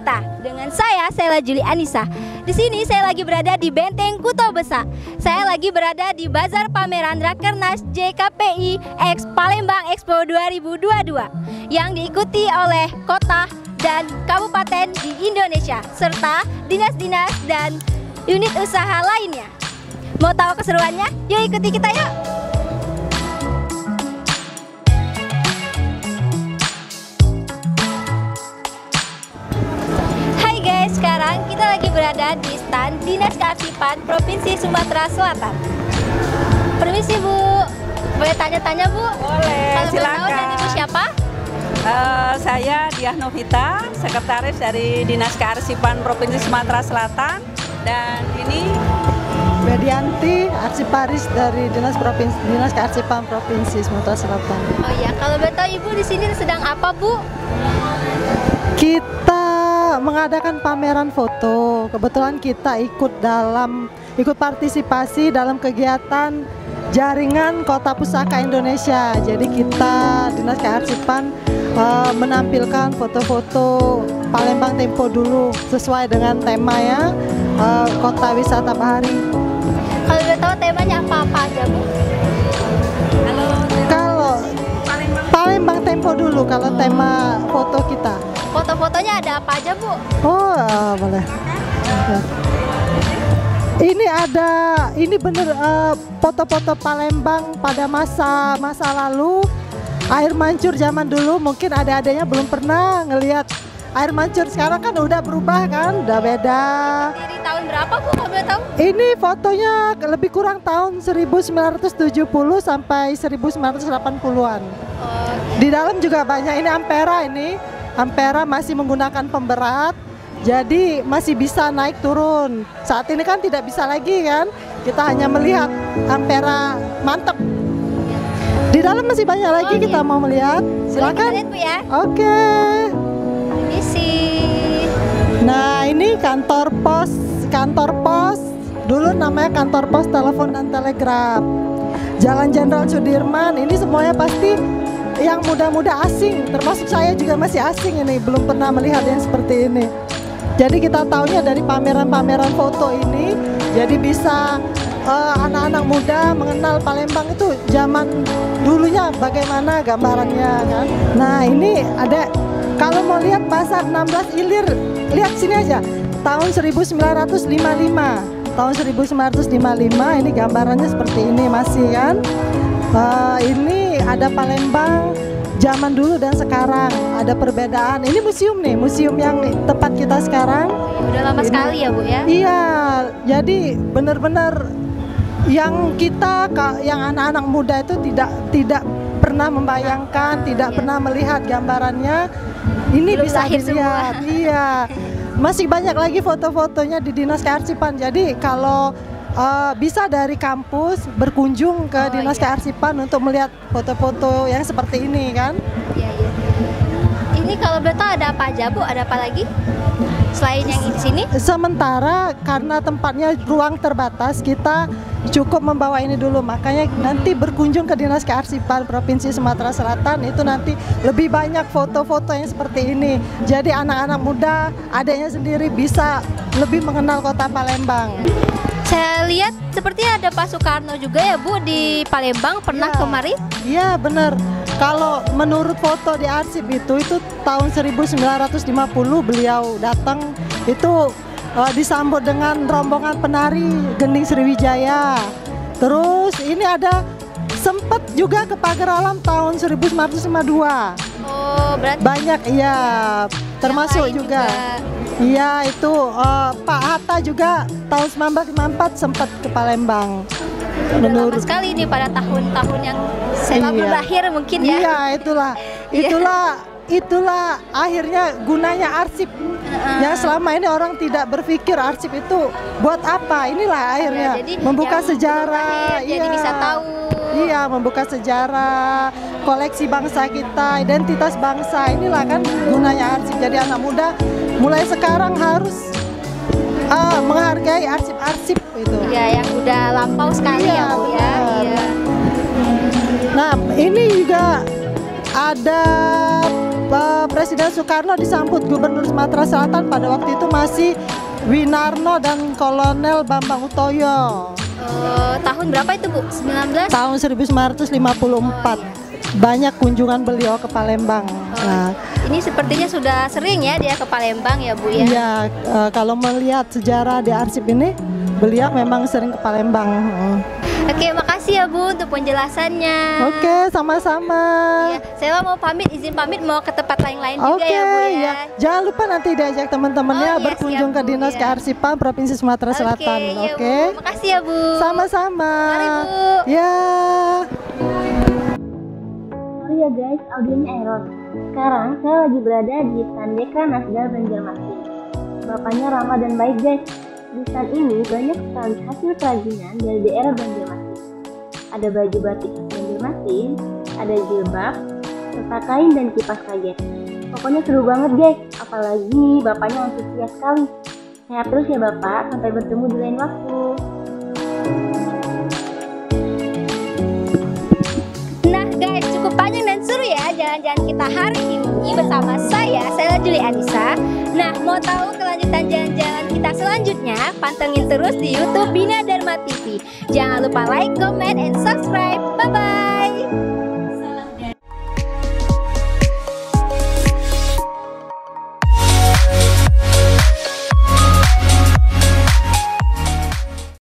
kita. Dengan saya Sela Juli Anissa. Di sini saya lagi berada di Benteng Kuto Besa. Saya lagi berada di Bazar Pameran Rakernas JKPI X Palembang Expo 2022 yang diikuti oleh kota dan kabupaten di Indonesia serta dinas-dinas dan unit usaha lainnya. Mau tahu keseruannya? Yuk ikuti kita yuk. Sekarang kita lagi berada di stand Dinas Kearsipan Provinsi Sumatera Selatan. Permisi Bu, boleh tanya-tanya Bu? Boleh, silakan. Dan Ibu siapa? Saya Diah Novita, Sekretaris dari Dinas Kearsipan Provinsi Sumatera Selatan. Dan ini Medianti, Arsiparis dari Dinas Kearsipan Provinsi Sumatera Selatan. Oh iya, kalau boleh tahu Ibu di sini sedang apa Bu? Kita mengadakan pameran foto. Kebetulan kita ikut partisipasi dalam kegiatan jaringan Kota Pusaka Indonesia. Jadi kita Dinas Kearsipan menampilkan foto-foto Palembang Tempo dulu sesuai dengan tema ya, Kota Wisata Bahari. Kalau boleh tahu temanya apa aja Bu? Kalau Palembang Tempo dulu kalau tema foto kita. Foto-fotonya ada apa aja Bu? Oh boleh. Ini bener foto-foto Palembang pada masa lalu, air mancur zaman dulu. Mungkin ada-adanya belum pernah ngelihat air mancur. Sekarang kan udah berubah kan, udah beda. Dari tahun berapa Bu kalau boleh tahu? Ini fotonya lebih kurang tahun 1970 sampai 1980-an. Di dalam juga banyak. Ini Ampera masih menggunakan pemberat, jadi masih bisa naik turun. Saat ini kan tidak bisa lagi kan, kita hanya melihat Ampera mantap. Di dalam masih banyak lagi kita mau melihat. Silakan. Lihat, Bu, ya. Oke. Permisi. Nah ini kantor pos. Dulu namanya kantor pos telepon dan telegraf. Jalan Jenderal Sudirman. Ini semuanya pasti yang muda-muda asing, termasuk saya juga masih asing ini, belum pernah melihat yang seperti ini. Jadi kita taunya dari pameran-pameran foto ini, jadi bisa anak-anak muda mengenal Palembang itu zaman dulunya bagaimana gambarannya kan. Nah ini ada, kalau mau lihat pasar 16 Ilir, lihat sini aja, tahun 1955. Tahun 1955 ini gambarannya seperti ini masih kan. Ini ada Palembang zaman dulu dan sekarang, ada perbedaan. Ini museum yang tempat kita sekarang. Udah lama sekali ya Bu ya? Iya, jadi benar-benar yang anak-anak muda itu tidak pernah membayangkan, tidak pernah melihat gambarannya. Ini belum bisa dilihat. Iya, masih banyak lagi foto-fotonya di Dinas Kearsipan. Jadi kalau bisa dari kampus berkunjung ke Dinas Kearsipan untuk melihat foto-foto yang seperti ini kan. Iya. Ini kalau betul ada apa aja Bu? Ada apa lagi selain yang di sini? Sementara karena tempatnya ruang terbatas, kita cukup membawa ini dulu. Makanya nanti berkunjung ke Dinas Kearsipan Provinsi Sumatera Selatan itu nanti lebih banyak foto-foto yang seperti ini. Jadi anak-anak muda, adanya sendiri bisa lebih mengenal kota Palembang. Saya lihat sepertinya ada Pak Soekarno juga ya Bu di Palembang, pernah kemari? Iya benar. Kalau menurut foto di arsip itu tahun 1950 beliau datang, itu disambut dengan rombongan penari Gending Sriwijaya. Terus ini ada sempat juga ke Pagar Alam tahun 1952. Oh berarti banyak iya, termasuk juga. Iya itu Pak Hatta juga tahun 1954 sempat ke Palembang. Lama sekali ini pada tahun-tahun yang saya belum lahir mungkin ya. Iya itulah akhirnya gunanya arsip. Yang selama ini orang tidak berpikir arsip itu buat apa. Inilah akhirnya membuka sejarah. Jadi bisa tahu. Iya, membuka sejarah, koleksi bangsa kita, identitas bangsa. Inilah kan gunanya arsip. Jadi anak muda mulai sekarang harus menghargai arsip-arsip itu. Iya, yang udah lampau sekali ya Bu ya. Iya. Nah, ini juga ada Presiden Soekarno disambut Gubernur Sumatera Selatan pada waktu itu masih Winarno dan Kolonel Bambang Utoyo. Tahun berapa itu Bu? 19? Tahun 1954. Banyak kunjungan beliau ke Palembang. Nah, ini sepertinya sudah sering ya dia ke Palembang ya Bu ya? iya, kalau melihat sejarah di arsip ini, beliau memang sering ke Palembang. Oke, makasih ya Bu untuk penjelasannya. Oke, sama-sama. Iya, saya mau izin pamit mau ke tempat lain-lain juga ya Bu ya. Jangan lupa nanti diajak teman-temannya iya, berkunjung siap, ke Bu, Dinas iya. Kearsipan Provinsi Sumatera Selatan. Iya, Oke. Bu. Makasih ya Bu. Sama-sama. Mari Bu. Ya. Sorry ya guys, audionya error. Sekarang saya lagi berada di stand Dekra Nasdal Banjarmasin. Bapaknya ramah dan baik guys. Di stand ini banyak sekali hasil kerajinan dari daerah Banjarmasin. Ada baju batik khas Banjarmasin, ada jilbab, serta kain dan kipas kaget. Pokoknya seru banget guys, apalagi bapaknya antusias sekali. Sehat terus ya Bapak, sampai bertemu di lain waktu. Nah guys, cukup panjang dan seru ya jalan-jalan kita hari ini bersama saya Juli Anissa. Nah, mau tahu kelanjutan jalan-jalan kita selanjutnya? Pantengin terus di YouTube Bina Dharma TV. Jangan lupa like, comment, and subscribe. Bye-bye.